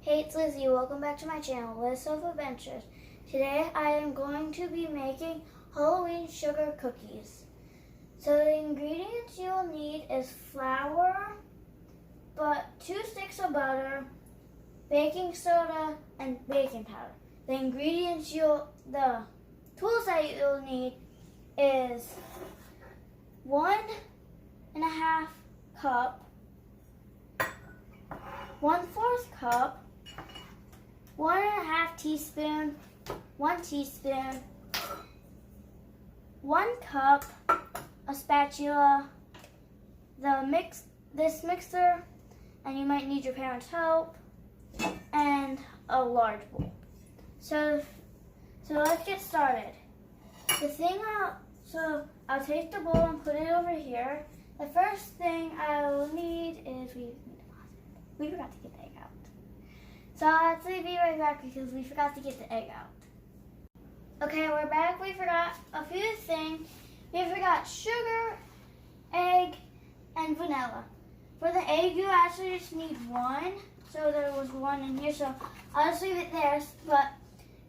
Hey, it's Lizzie. Welcome back to my channel, List of Adventures. Today I am going to be making Halloween sugar cookies. So the ingredients you'll need is flour, 2 sticks of butter, baking soda, and baking powder. The tools that you'll need is 1.5 cup, 1/4 cup, 1.5 teaspoon, 1 teaspoon, 1 cup, a spatula, this mixer, and you might need your parents' help, and a large bowl. So let's get started. I'll take the bowl and put it over here. The first thing I will need is we forgot to get the egg out. So I'll actually be right back because we forgot to get the egg out. Okay, we're back. We forgot a few things. We forgot sugar, egg, and vanilla. For the egg, you actually just need 1. So there was 1 in here, so I'll just leave it there. But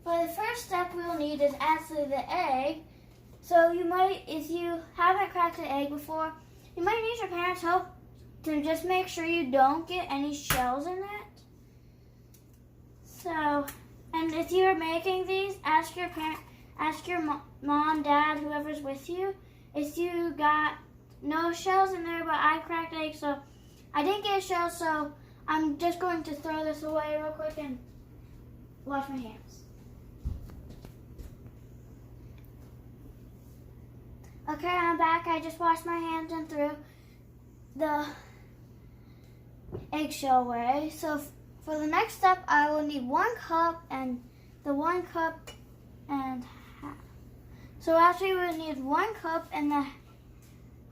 for the first step we'll need is actually the egg. So if you haven't cracked an egg before, you might need your parents' help to just make sure you don't get any shells in it. And if you're making these, ask your mom, dad, whoever's with you, if you got no shells in there, but I cracked eggs, so I didn't get a shell, so I'm just going to throw this away real quick and wash my hands. Okay, I'm back. I just washed my hands and threw the eggshell away. So for the next step, I will need 1 cup and the 1 cup and half. So actually we'll need 1 cup and the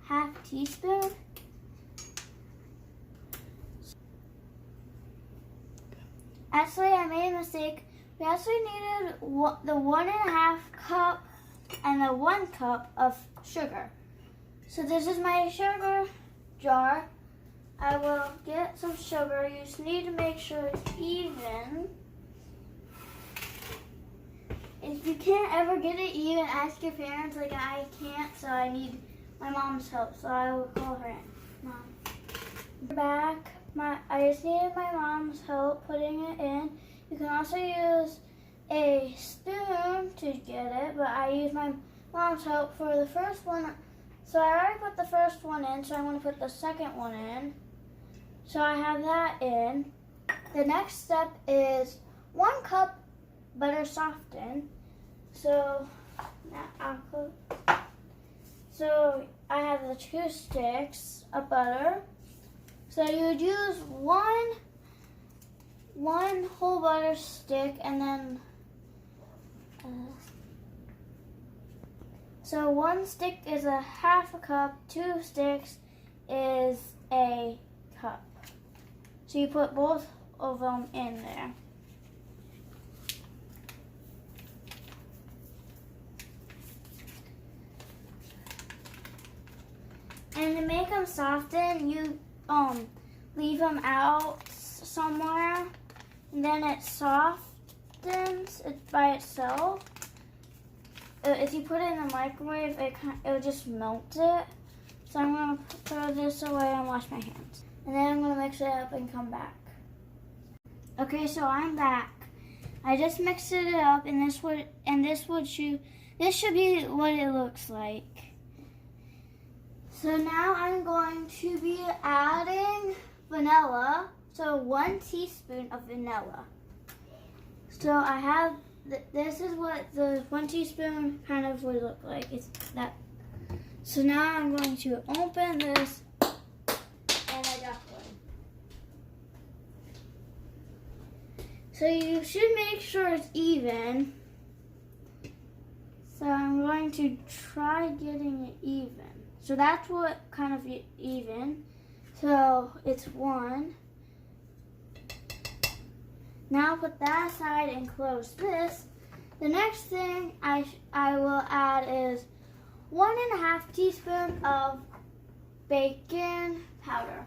half teaspoon. Actually, I made a mistake. We actually needed the 1.5 cup and the 1 cup of sugar. So this is my sugar jar. I will get some sugar. You just need to make sure it's even. If you can't ever get it even, ask your parents. Like I can't, so I need my mom's help. So I will call her in. Mom. Back. I just needed my mom's help putting it in. You can also use a spoon to get it, but I used my mom's help for the first one. So I already put the first one in, so I'm going to put the second one in. So I have that in. The next step is 1 cup butter softened. So I have the 2 sticks of butter. So you would use one whole butter stick, and then so 1 stick is a half a cup, 2 sticks is a cup. So you put both of them in there. And to make them soften, you leave them out somewhere, and then it softens by itself. If you put it in the microwave, it will just melt it. So I'm going to throw this away and wash my hands. And then I'm going to mix it up and come back. Okay, so I'm back. I just mixed it up, and this should be what it looks like. So now I'm going to be adding vanilla. So 1 teaspoon of vanilla. So I have, this is what the 1 teaspoon kind of would look like. It's that. So now I'm going to open this, and I got one. So you should make sure it's even. So I'm going to try getting it even. So that's what kind of even. So it's 1. Now put that aside and close this. The next thing I will add is 1.5 teaspoon of baking powder.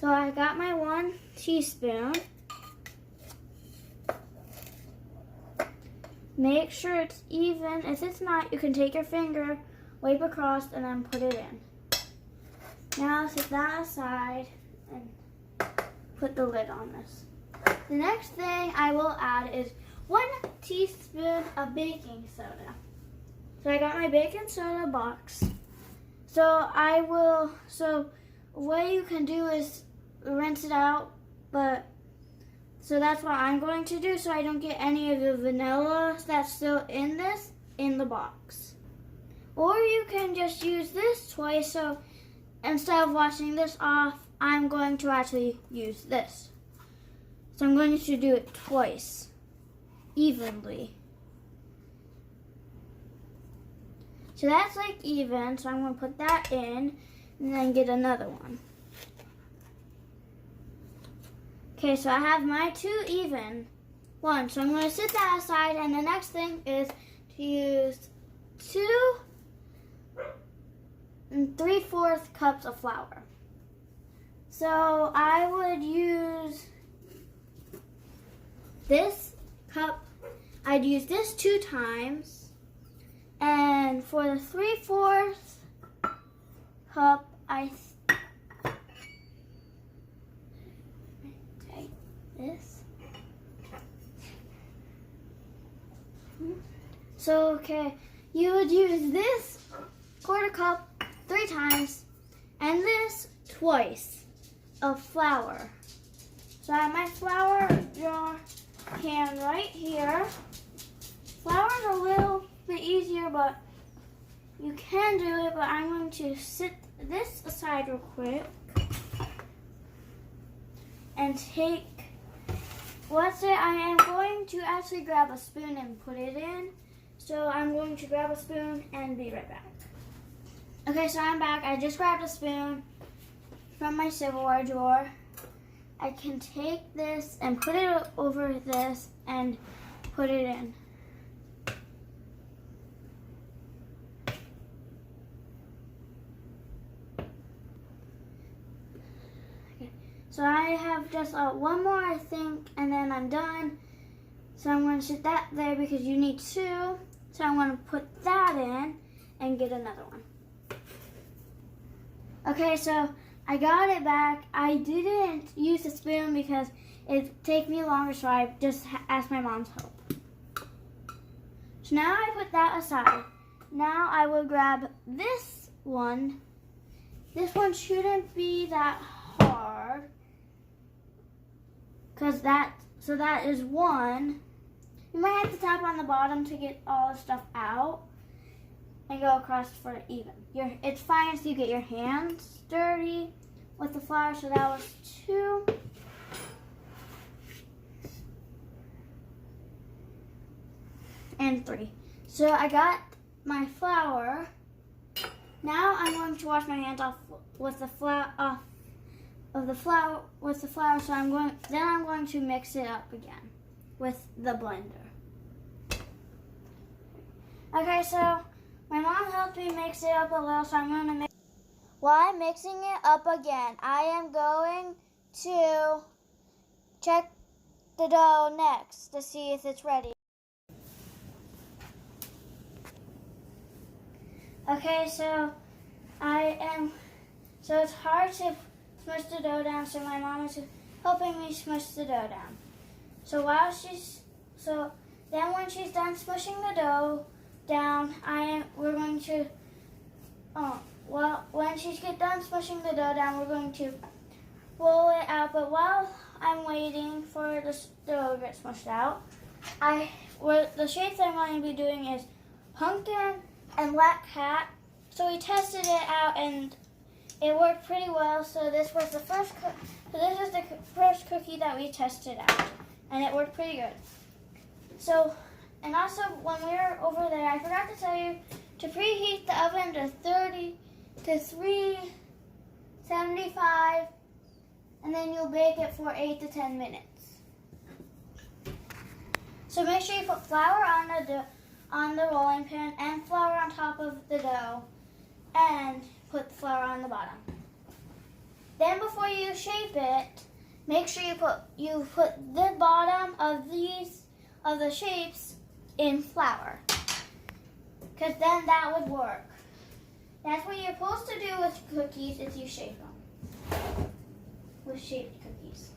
So I got my 1 teaspoon. Make sure it's even. If it's not, you can take your finger, wipe across, and then put it in. Now set that aside and put the lid on this. The next thing I will add is 1 teaspoon of baking soda. So I got my baking soda box. So what you can do is rinse it out, so that's what I'm going to do so I don't get any of the vanilla that's still in the box. Or you can just use this twice, so instead of washing this off, I'm going to actually use this. So I'm going to do it twice, evenly. So that's like even, so I'm going to put that in and then get another one. Okay, so I have my 2 even ones. So I'm going to set that aside, and the next thing is to use 2 3/4 cups of flour. So I would use this cup. I'd use this 2 times, and for the 3/4 cup, I take this. So okay, you would use this 1/4 cup 3 times, and this twice of flour. So I have my flour jar can right here. Flour's a little bit easier, but you can do it, but I'm going to set this aside real quick and take I am going to actually grab a spoon and put it in. So I'm going to grab a spoon and be right back. Okay, so I'm back. I just grabbed a spoon from my silverware drawer. I can take this and put it over this and put it in. Okay. So I have just one more, I think, and then I'm done. So I'm going to sit that there because you need 2. So I'm going to put that in and get another one. Okay, so I got it back. I didn't use the spoon because it'd take me longer, so I just asked my mom's help. So now I put that aside. Now I will grab this one. This one shouldn't be that hard, because that is 1. You might have to tap on the bottom to get all the stuff out and go across for even. It's fine if you get your hands dirty with the flour. So that was 2. And 3. So I got my flour. Now I'm going to wash my hands off with the flour. So I'm going to mix it up again with the blender. Okay, so my mom helped me mix it up a little, so I'm going to mix. While I'm mixing it up again, I am going to check the dough next to see if it's ready. Okay, so it's hard to smush the dough down, so my mom is helping me smush the dough down. So then when she's done smushing the dough down, when she's done smushing the dough down, we're going to roll it out. But while I'm waiting for the dough to get smushed out, the shapes I'm going to be doing is pumpkin and black cat. So we tested it out and it worked pretty well. So this was the first cookie that we tested out, and it worked pretty good. So, and also when we were over there, I forgot to tell you to preheat the oven to 375, and then you'll bake it for 8 to 10 minutes. So make sure you put flour on the rolling pin and flour on top of the dough, and put the flour on the bottom. Then before you shape it, make sure you put the bottom of the shapes in flour, because then that would work. That's what you're supposed to do with cookies, is you shape them with shaped cookies.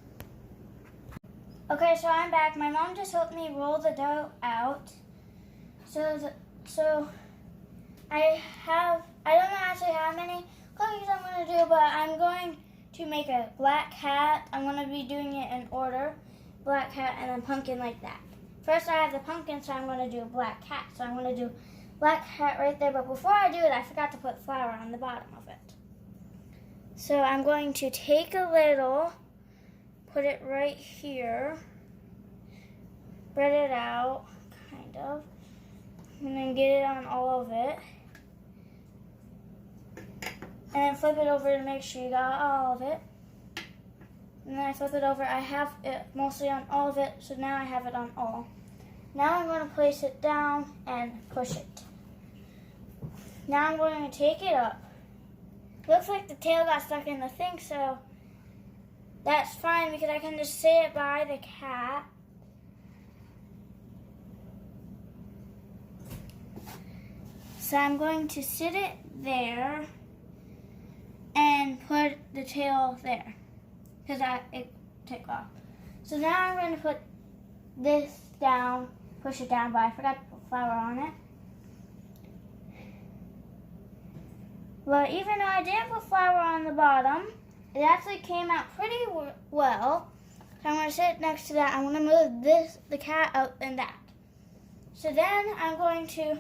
Okay, so I'm back. My mom just helped me roll the dough out. So I don't know actually how many cookies I'm going to do, but I'm going to make a black cat. I'm going to be doing it in order. Black cat and then pumpkin like that. First I have the pumpkin, so I'm going to do a black cat. So I'm going to do black cat right there, but before I do it, I forgot to put flour on the bottom of it. So I'm going to take a little, put it right here, spread it out, kind of, and then get it on all of it. And then flip it over to make sure you got all of it. And then I flip it over. I have it mostly on all of it, so now I have it on all. Now I'm going to place it down and push it. Now I'm going to take it up. Looks like the tail got stuck in the thing, so that's fine because I can just sit it by the cat. So I'm going to sit it there and put the tail there because it took off. So now I'm going to put this down, push it down, but I forgot to put flour on it. But even though I didn't put flour on the bottom, it actually came out pretty well. So I'm going to sit next to that. I'm going to move the cat up and that. So then I'm going to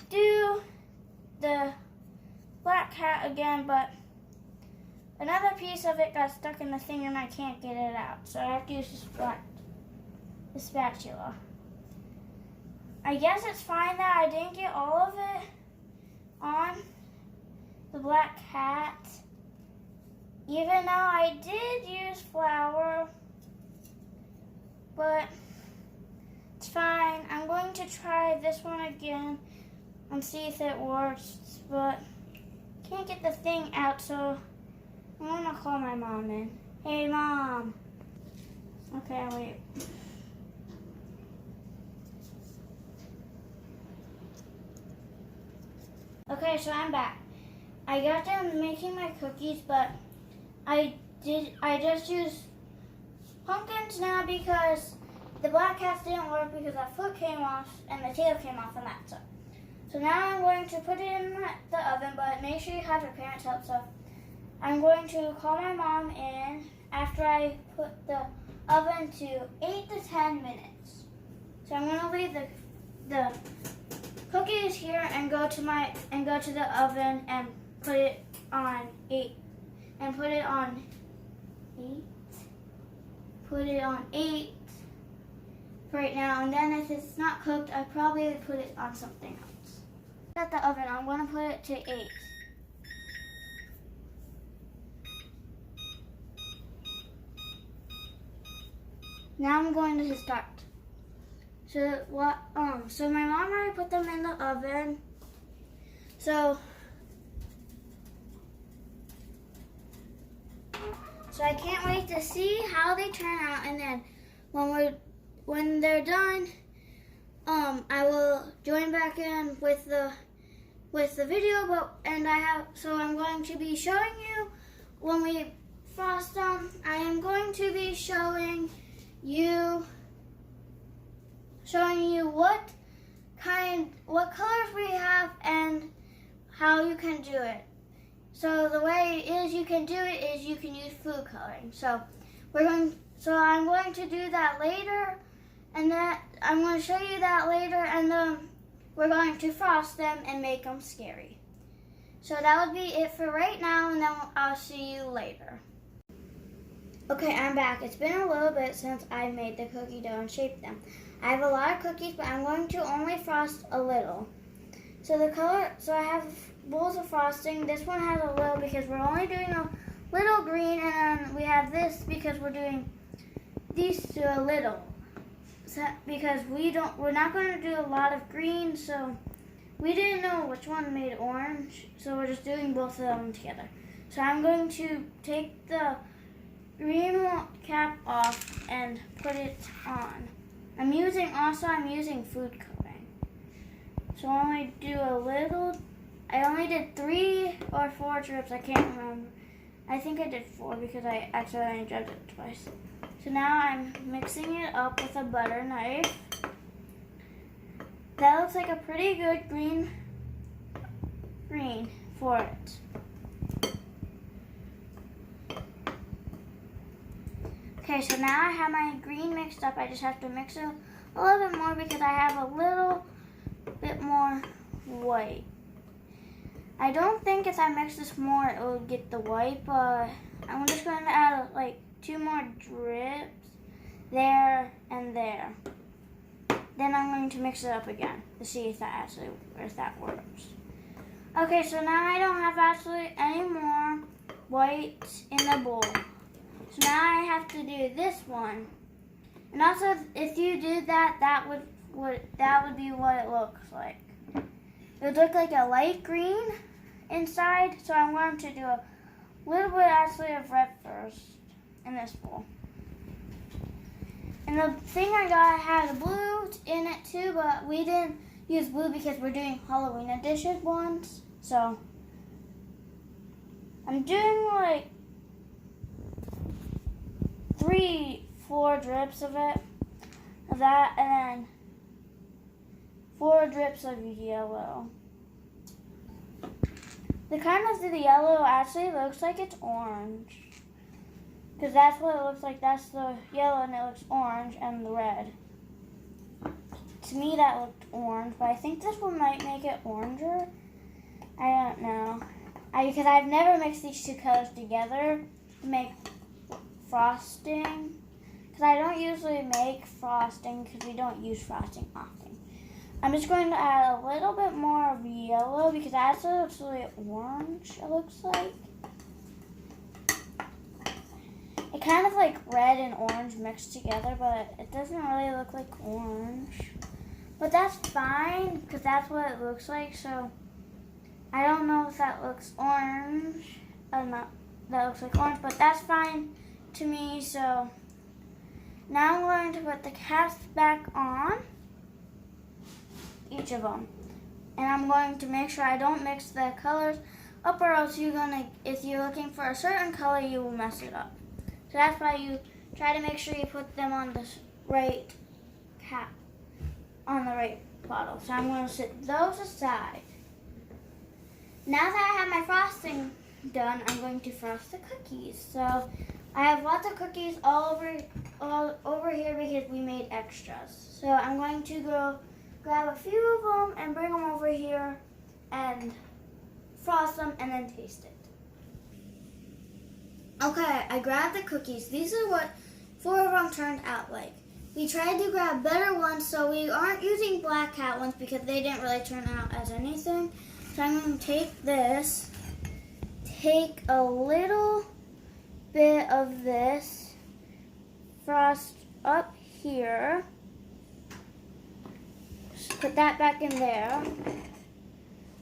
do the black cat again, but another piece of it got stuck in the thing and I can't get it out. So I have to use the spatula. I guess it's fine that I didn't get all of it on the black cat, even though I did use flour, but it's fine. I'm going to try this one again and see if it works, but can't get the thing out, so I'm gonna call my mom in. Hey, Mom. Okay, I'll wait. Okay, so I'm back. I got done making my cookies, but I just used pumpkins now because the black cats didn't work because that foot came off and the tail came off on that side. So now I'm going to put it in the oven, but make sure you have your parents' help. So I'm going to call my mom in after I put the oven to 8 to 10 minutes. So I'm going to leave the cookies here and go to the oven and put it on 8 and put it on 8 right now, and then if it's not cooked, I probably would put it on something else. At the oven, I'm going to put it to 8. Now I'm going to start. So my mom already put them in the oven. So I can't wait to see how they turn out, and then when they're done, I will join back in with the video. So I'm going to be showing you when we frost them. I am going to be showing you what colors we have and how you can do it. So the way it is you can do it is you can use food coloring. So I'm going to do that later, and then I'm going to show you that later, and then we're going to frost them and make them scary. So that would be it for right now, and then I'll see you later. Okay, I'm back. It's been a little bit since I made the cookie dough and shaped them. I have a lot of cookies, but I'm going to only frost a little. So I have bowls of frosting. This one has a little because we're only doing a little green, and then we have this because we're doing these two a little. So, because we're not going to do a lot of green, so we didn't know which one made orange, so we're just doing both of them together. So I'm going to take the green cap off and put it on. I'm using food coloring. So I only did 3 or 4 drips, I can't remember. I think I did 4 because I accidentally dripped it twice. So now I'm mixing it up with a butter knife. That looks like a pretty good green for it. Okay, so now I have my green mixed up. I just have to mix it a little bit more because I have a little bit more white. I don't think if I mix this more it will get the white, but I'm just going to add like 2 more drips there and there. Then I'm going to mix it up again to see if that works. Okay, so now I don't have actually any more white in the bowl. So now I have to do this one. And also, if you did that, that would be what it looks like. It would look like a light green inside. So I'm going to do a little bit actually of red first in this bowl. And the thing I got had blue in it too, but we didn't use blue because we're doing Halloween edition ones. So I'm doing like 3-4 drips of that, and then 4 drips of yellow. The kind of the yellow actually looks like it's orange. Because that's what it looks like. That's the yellow and it looks orange, and the red. To me that looked orange, but I think this one might make it oranger. I don't know. Because I've never mixed these 2 colors together to make frosting. Because I don't usually make frosting because we don't use frosting often. I'm just going to add a little bit more of yellow because that's actually orange, it looks like. It kind of like red and orange mixed together, but it doesn't really look like orange. But that's fine because that's what it looks like. So I don't know if that looks orange. That looks like orange, but that's fine to me. So now I'm going to put the caps back on, each of them. And I'm going to make sure I don't mix the colors up, or else if you're looking for a certain color, you will mess it up. So that's why you try to make sure you put them on the right cap, on the right bottle. So I'm going to set those aside. Now that I have my frosting done, I'm going to frost the cookies. So I have lots of cookies all over here because we made extras. So I'm going to go grab a few of them and bring them over here and frost them and then taste it. Okay, I grabbed the cookies. These are what 4 of them turned out like. We tried to grab better ones, so we aren't using Black Cat ones because they didn't really turn out as anything. So I'm going to take this, take a little bit of this, frost up here, just put that back in there,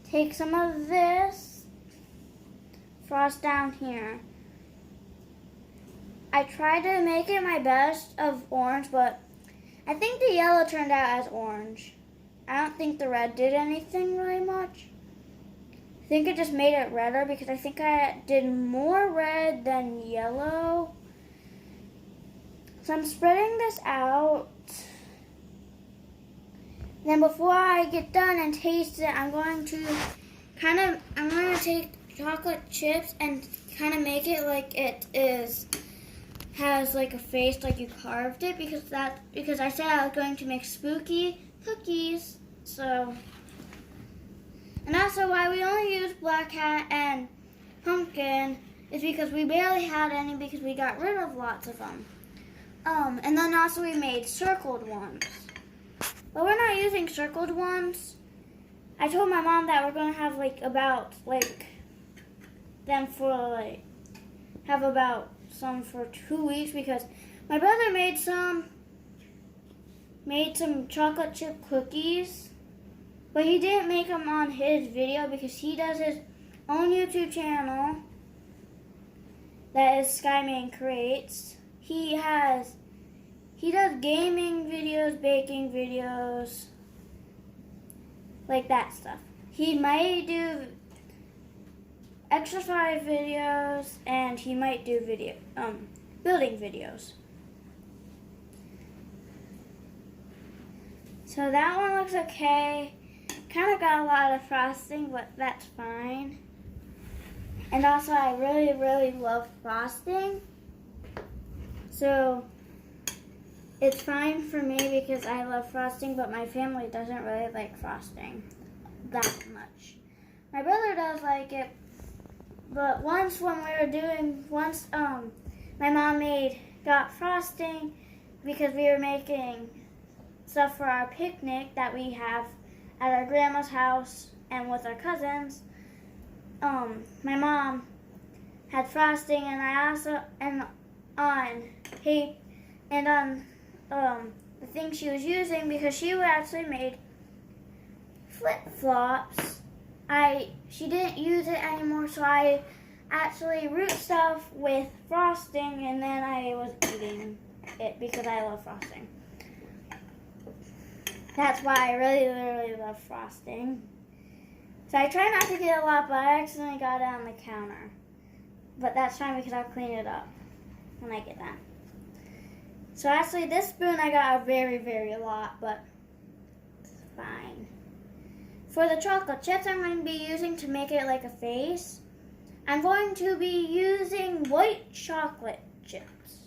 take some of this, frost down here. I tried to make it my best of orange, but I think the yellow turned out as orange. I don't think the red did anything really much. I think it just made it redder because I think I did more red than yellow. So I'm spreading this out. Then before I get done and taste it, I'm going to take chocolate chips and kind of make it like it has like a face, like you carved it, because I said I was going to make spooky cookies. So, and also why we only use Black Cat and pumpkin is because we barely had any because we got rid of lots of them. And then also we made circled ones, but we're not using circled ones. I told my mom that we're gonna have some for 2 weeks because my brother made some chocolate chip cookies, but he didn't make them on his video because he does his own YouTube channel that is Skyman Creates. He does gaming videos, baking videos, like that stuff. He might do exercise videos, and he might do building videos. So that one looks okay. Kind of got a lot of frosting, but that's fine. And also, I really, really love frosting. So it's fine for me because I love frosting, but my family doesn't really like frosting that much. My brother does like it, but once my mom got frosting because we were making stuff for our picnic that we have at our grandma's house and with our cousins. My mom had frosting, and I also on the thing she was using, because she actually made flip-flops. She didn't use it anymore, so I actually root stuff with frosting, and then I was eating it because I love frosting. That's why I really, really love frosting. So I try not to get a lot, but I accidentally got it on the counter. But that's fine because I'll clean it up when I get done. So actually this spoon I got a very, very lot, but it's fine. For the chocolate chips I'm going to be using to make it like a face, I'm going to be using white chocolate chips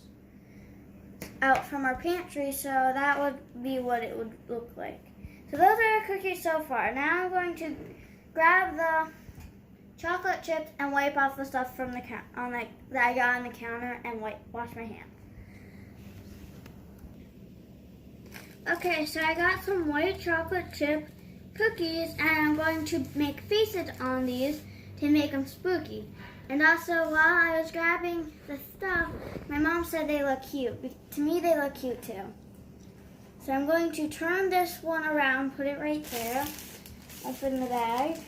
out from our pantry, so that would be what it would look like. So those are the cookies so far. Now I'm going to grab the chocolate chips and wipe off the stuff from that I got on the counter and wash my hands. Okay, so I got some white chocolate chip cookies, and I'm going to make faces on these to make them spooky. And also, while I was grabbing the stuff, my mom said they look cute. To me, they look cute too. So I'm going to turn this one around, put it right there, open the bag.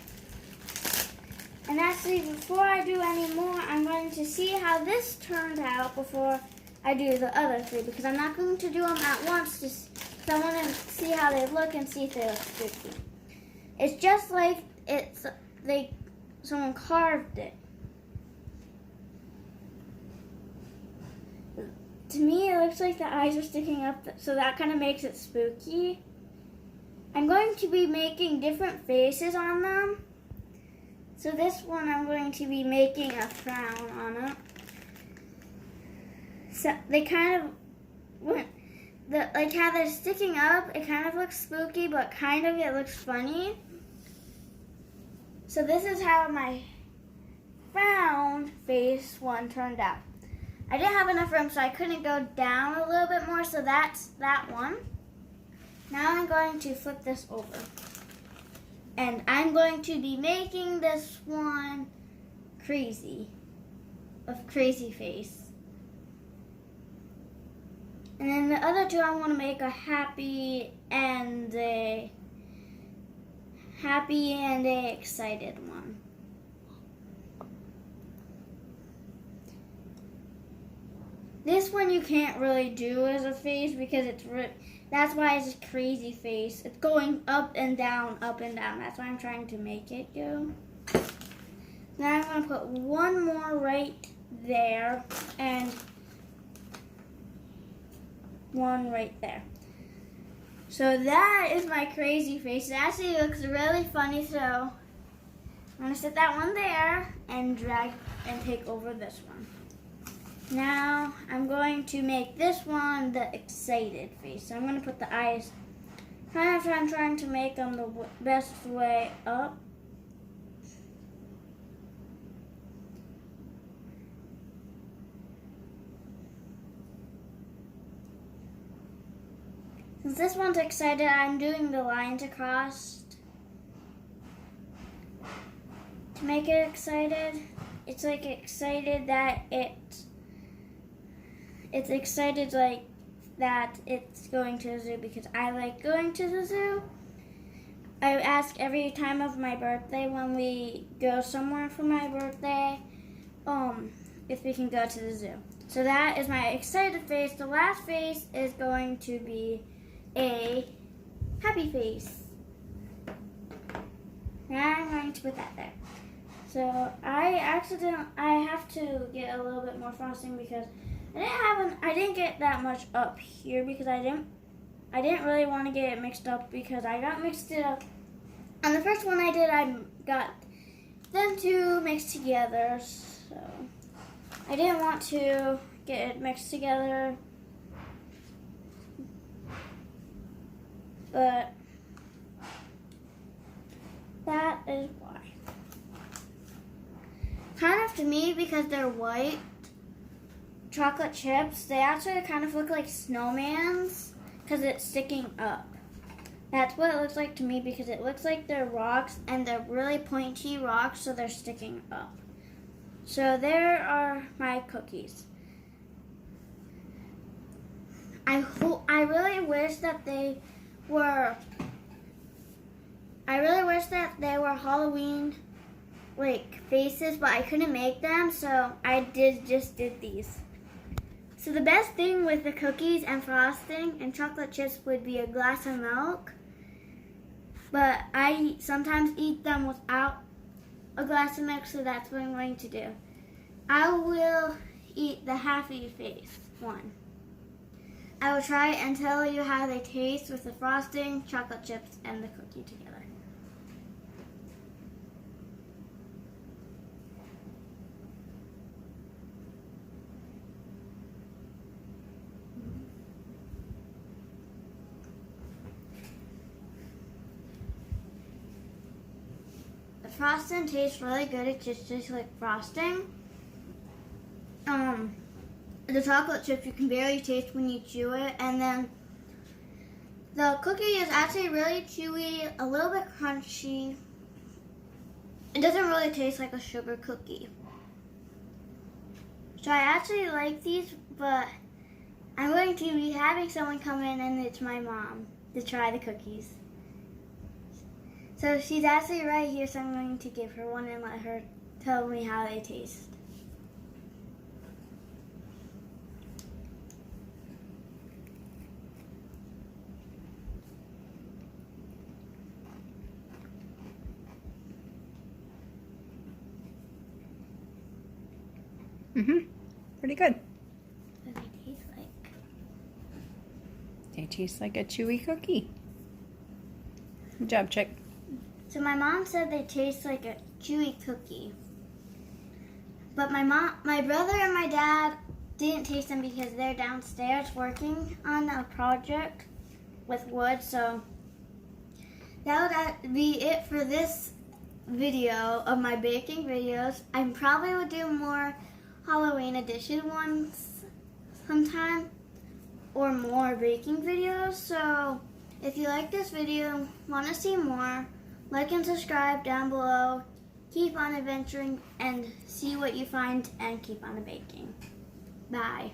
And actually, before I do any more, I'm going to see how this turned out before I do the other three, because I'm not going to do them at once, just because I want to see how they look and see if they look spooky. It's just like someone carved it. To me, it looks like the eyes are sticking up, so that kind of makes it spooky. I'm going to be making different faces on them. So this one, I'm going to be making a frown on it. So they kind of, like how they're sticking up, it kind of looks spooky, but kind of it looks funny. So this is how my frown face one turned out. I didn't have enough room, so I couldn't go down a little bit more, so that's that one. Now I'm going to flip this over. And I'm going to be making this one crazy face. And then the other two, I want to make a happy and a excited one. This one you can't really do as a face because that's why it's a crazy face. It's going up and down, up and down. That's why I'm trying to make it go. Now I'm going to put one more right there and one right there. So that is my crazy face. It actually looks really funny, so I'm going to set that one there and drag and take over this one. Now I'm going to make this one the excited face. So I'm going to put the eyes, I'm trying to make them the best way up. Since this one's excited, I'm doing the lines across to make it excited. It's like excited that it's excited like that it's going to the zoo because I like going to the zoo. I ask every time of my birthday when we go somewhere for my birthday, if we can go to the zoo. So that is my excited face. The last face is going to be a happy face. And I'm going to put that there. So I have to get a little bit more frosting because I didn't get that much up here because I didn't really want to get it mixed up because I got mixed it up. On the first one I did, I got them two mixed together. So I didn't want to get it mixed together. But that is why. Kind of to me, because they're white chocolate chips, they actually kind of look like snowmans because it's sticking up. That's what it looks like to me because it looks like they're rocks and they're really pointy rocks, so they're sticking up. So there are my cookies. I really wish that they were Halloween like faces, but I couldn't make them, so I just did these. So the best thing with the cookies and frosting and chocolate chips would be a glass of milk, but I sometimes eat them without a glass of milk, so that's what I'm going to do. I will eat the happy face one. I will try and tell you how they taste with the frosting, chocolate chips, and the cookie together. The frosting tastes really good. It just tastes like frosting. The chocolate chips you can barely taste when you chew it, and then the cookie is actually really chewy, a little bit crunchy. It doesn't really taste like a sugar cookie. So I actually like these, but I'm going to be having someone come in, and it's my mom, to try the cookies. So she's actually right here, so I'm going to give her one and let her tell me how they taste. Pretty good. What do they taste like? They taste like a chewy cookie. Good job, Chick. So my mom said they taste like a chewy cookie. But my brother and my dad didn't taste them because they're downstairs working on a project with wood. So that would be it for this video of my baking videos. I probably would do more Halloween edition ones sometime or more baking videos. So if you like this video, want to see more, like and subscribe down below. Keep on adventuring and see what you find and keep on baking. Bye.